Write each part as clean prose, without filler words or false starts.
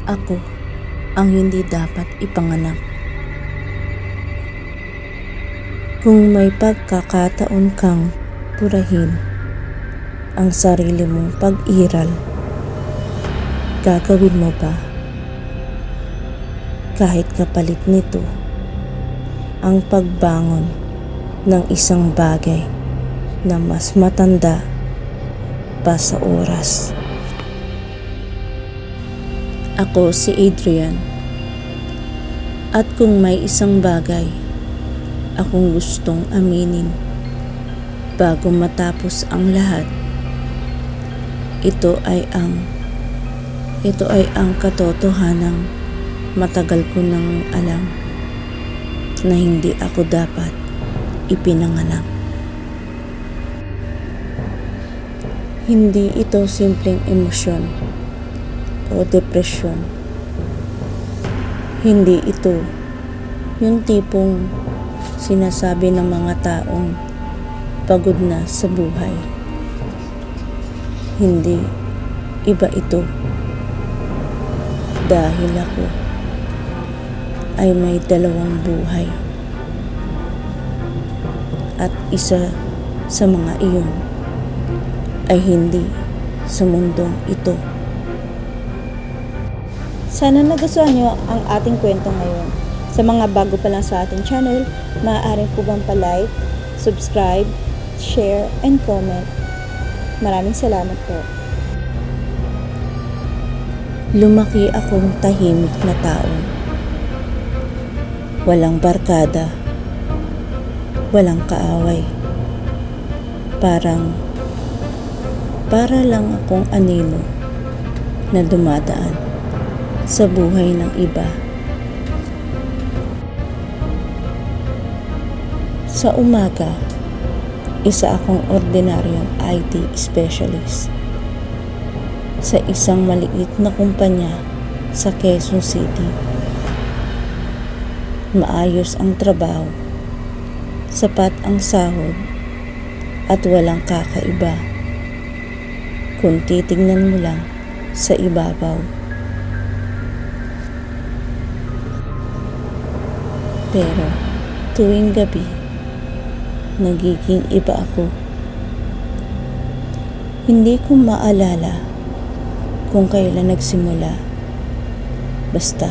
Ako ang hindi dapat ipanganak. Kung may pagkakataon kang purahin ang sarili mong pag-iral, gagawin mo ba? Kahit kapalit nito ang pagbangon ng isang bagay na mas matanda pa sa oras. Ako si Adrian, at kung may isang bagay akong gustong aminin bago matapos ang lahat, ito ay ang katotohanang matagal ko nang alam na hindi ako dapat ipinanganak. Hindi ito simpleng emosyon o depresyon. Hindi ito yung tipong sinasabi ng mga taong pagod na sa buhay. Hindi, iba ito. Dahil ako ay may 2 buhay. At isa sa mga iyon ay hindi sa mundong ito. Sana nagustuhan nyo ang ating kwento ngayon. Sa mga bago pa lang sa ating channel, maaari po bang pa-like, subscribe, share, and comment. Maraming salamat po. Lumaki akong tahimik na tao. Walang barkada, walang kaaway. Para lang akong anino na dumadaan sa buhay ng iba. Sa umaga, isa akong ordinaryong IT specialist sa isang maliit na kumpanya sa Quezon City. Maayos ang trabaho, sapat ang sahod, at walang kakaiba kung titignan mo lang sa ibabaw. Pero tuwing gabi, nagiging iba ako. Hindi ko maalala kung kailan nagsimula. Basta,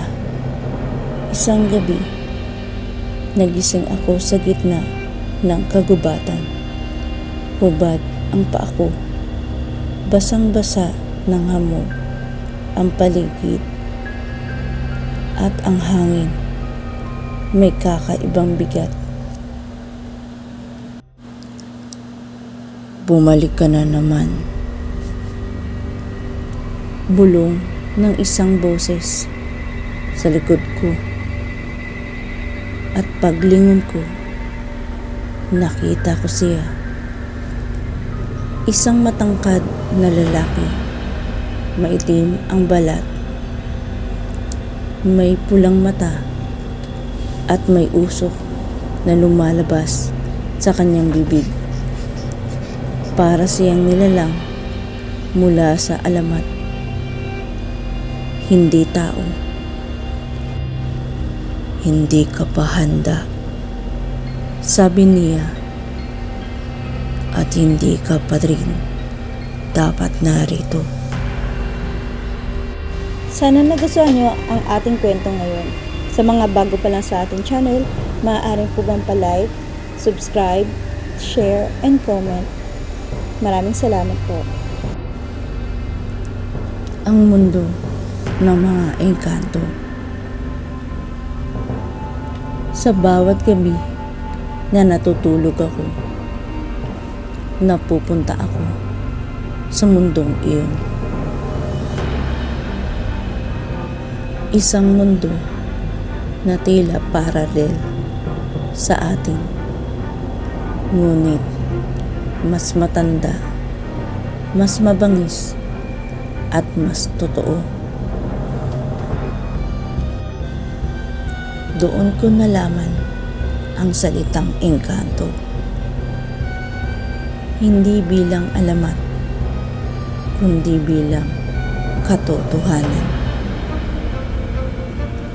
isang gabi, nagising ako sa gitna ng kagubatan. Hubad ang paa ko, basang-basa ng hamog ang paligid, at ang hangin may kakaibang bigat. Bumalik ka na naman. Bulong ng isang boses sa likod ko. At paglingon ko, nakita ko siya. Isang matangkad na lalaki. Maitim ang balat. May pulang mata at may usok na lumalabas sa kanyang bibig. Para siyang nilalang mula sa alamat. Hindi tao. Hindi ka pa handa, sabi niya, at hindi ka pa rin dapat narito. Sana nagustuhan nyo ang ating kwento ngayon. Sa mga bago pa lang sa ating channel, maaari po bang pa-like, subscribe, share, and comment. Maraming salamat po. Ang mundo ng mga engkanto. Sa bawat gabi na natutulog ako, napupunta ako sa mundong iyon. Isang mundo na tila paralel sa atin, ngunit mas matanda, mas mabangis, at mas totoo. Doon ko nalaman ang salitang engkanto. Hindi bilang alamat, kundi bilang katotohanan.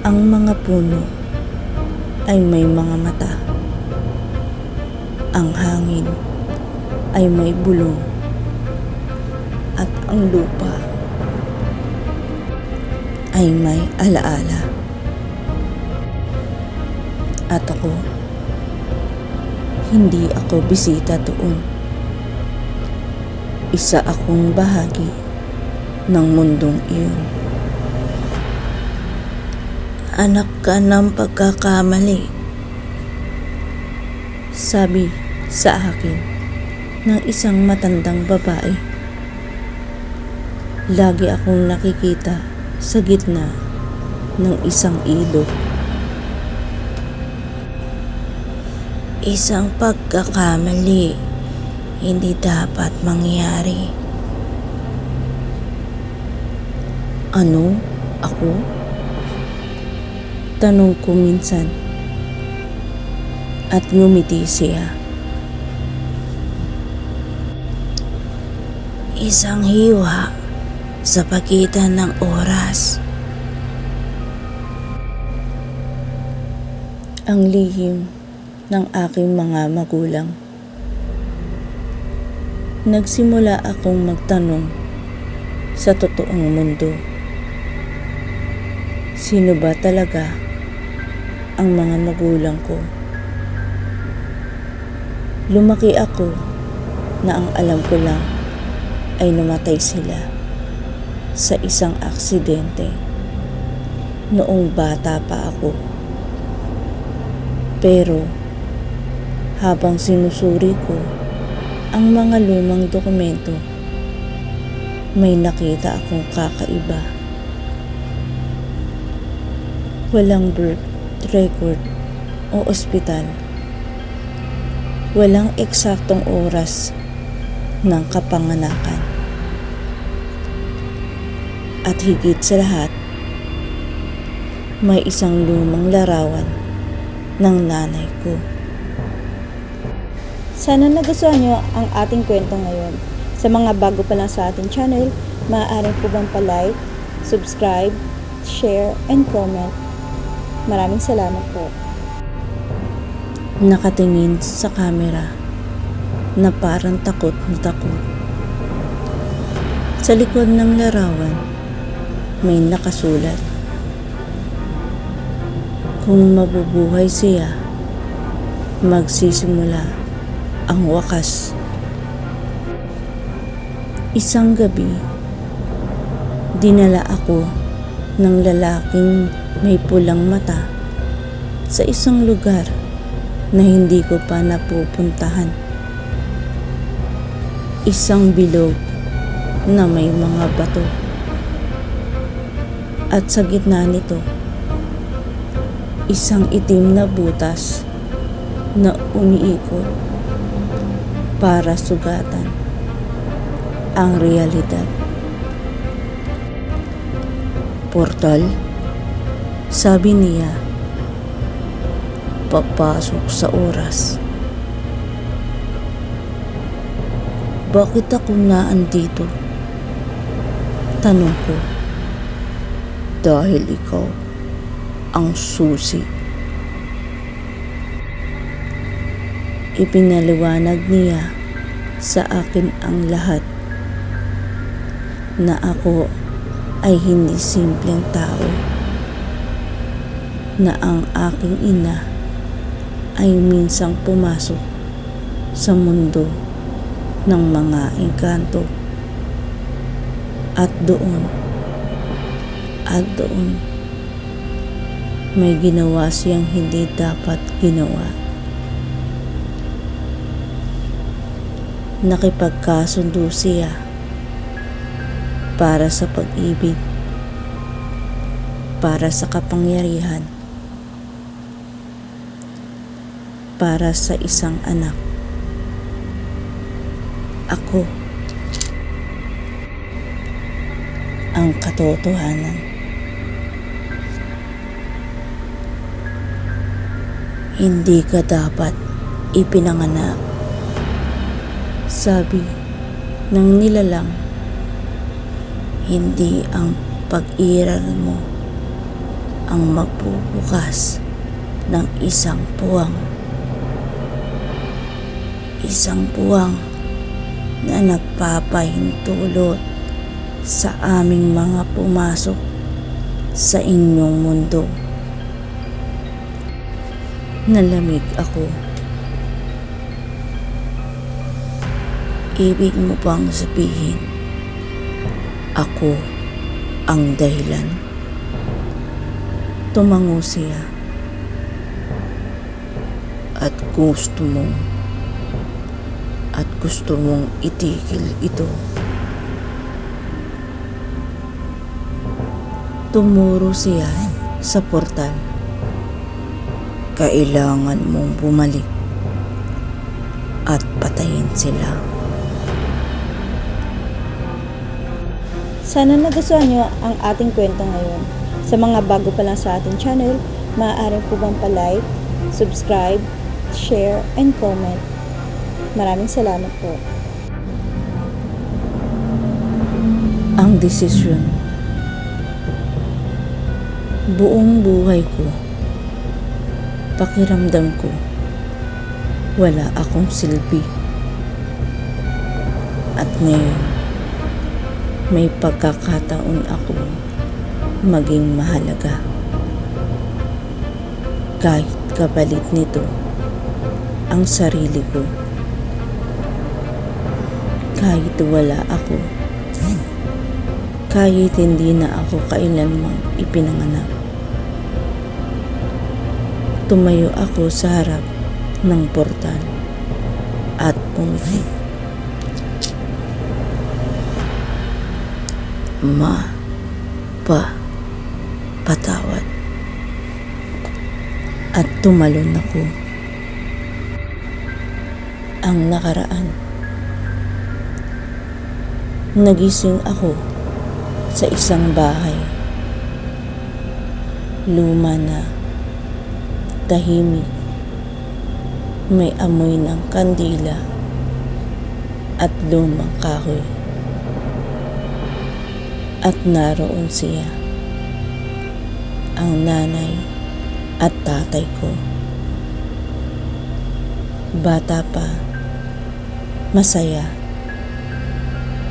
Ang mga puno ay may mga mata. Ang hangin ay may bulong. At ang lupa ay may alaala. At ako, hindi ako bisita doon. Isa akong bahagi ng mundong iyon. Anak ka ng pagkakamali, sabi sa akin ng isang matandang babae. Lagi akong nakikita sa gitna ng isang ilog. Isang pagkakamali hindi dapat mangyari. Ano? Ako? Tanong ko minsan. At ngumiti siya. Isang hiwa sa pagitan ng oras. Ang lihim ng aking mga magulang. Nagsimula akong magtanong sa totoong mundo. Sino ba talaga ang mga magulang ko? Lumaki ako na ang alam ko lang ay namatay sila sa isang aksidente noong bata pa ako. Pero habang sinusuri ko ang mga lumang dokumento, may nakita akong kakaiba. Walang birth record o ospital. Walang eksaktong oras ng kapanganakan. At higit sa lahat, may isang lumang larawan ng nanay ko. Sana nagustuhan nyo ang ating kwento ngayon. Sa mga bago pa lang sa ating channel, maaari po bang pa-like, subscribe, share, and comment. Maraming salamat po. Nakatingin sa camera na parang takot na takot. Sa likod ng larawan, may nakasulat. Kung mabubuhay siya, magsisimula ang wakas. Isang gabi, dinala ako ng lalaking may pulang mata sa isang lugar na hindi ko pa napupuntahan. Isang bilog na may mga bato. At sa gitna nito, isang itim na butas na umiikot para sugatan ang realidad. Portal? Sabi niya, papasok sa oras. Bakit ako naandito? Tanong ko. Dahil ikaw ang susi. Ipinaliwanag niya sa akin ang lahat, na ako ay hindi simpleng tao, na ang aking ina ay minsang pumasok sa mundo ng mga engkanto, at doon may ginawa siyang hindi dapat ginawa. Nakipagkasundo siya para sa pag-ibig, para sa kapangyarihan, para sa isang anak. Ako ang katotohanan. Hindi ka dapat ipinanganak, sabi ng nilalang. Hindi ang pag-iral mo ang magbubukas ng isang puwang. Isang puwang na nagpapahintulot sa aming mga pumasok sa inyong mundo. Nalamig ako. Ibig mo bang sabihin, ako ang dahilan? Tumango siya. At gusto mong itigil ito. Tumuro siya sa portal. Kailangan mong bumalik at patayin sila. Sana nagustuhan nyo ang ating kwento ngayon. Sa mga bago pa lang sa ating channel, maaari po bang pa-like, subscribe, share, and comment. Maraming salamat po. Ang desisyon. Buong buhay ko, pakiramdam ko, wala akong silbi. At ngayon, may pagkakataon ako maging mahalaga. Kahit kapalit nito ang sarili ko. Kahit wala ako. Kahit hindi na ako kailanmang ipinanganak. Tumayo ako sa harap ng portal at pumili. Patawad. At tumalon ako. Ang nakaraan. Nagising ako sa isang bahay. Luma na, tahimik, may amoy ng kandila at lumang kahoy. At naroon siya, ang nanay at tatay ko. Bata pa, masaya,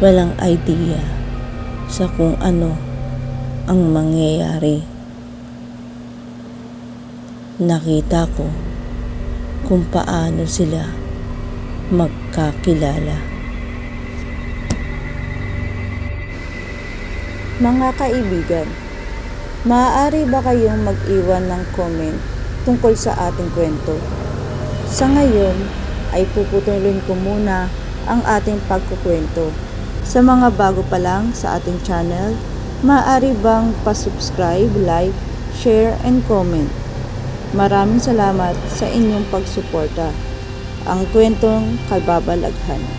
walang idea sa kung ano ang mangyayari. Nakita ko kung paano sila magkakilala. Mga kaibigan, maaari ba kayong mag-iwan ng comment tungkol sa ating kwento? Sa ngayon, ay puputulin ko muna ang ating pagkukwento. Sa mga bago pa lang sa ating channel, maaari bang pa-subscribe, like, share, and comment. Maraming salamat sa inyong pagsuporta. Ang kwentong Kababalaghan.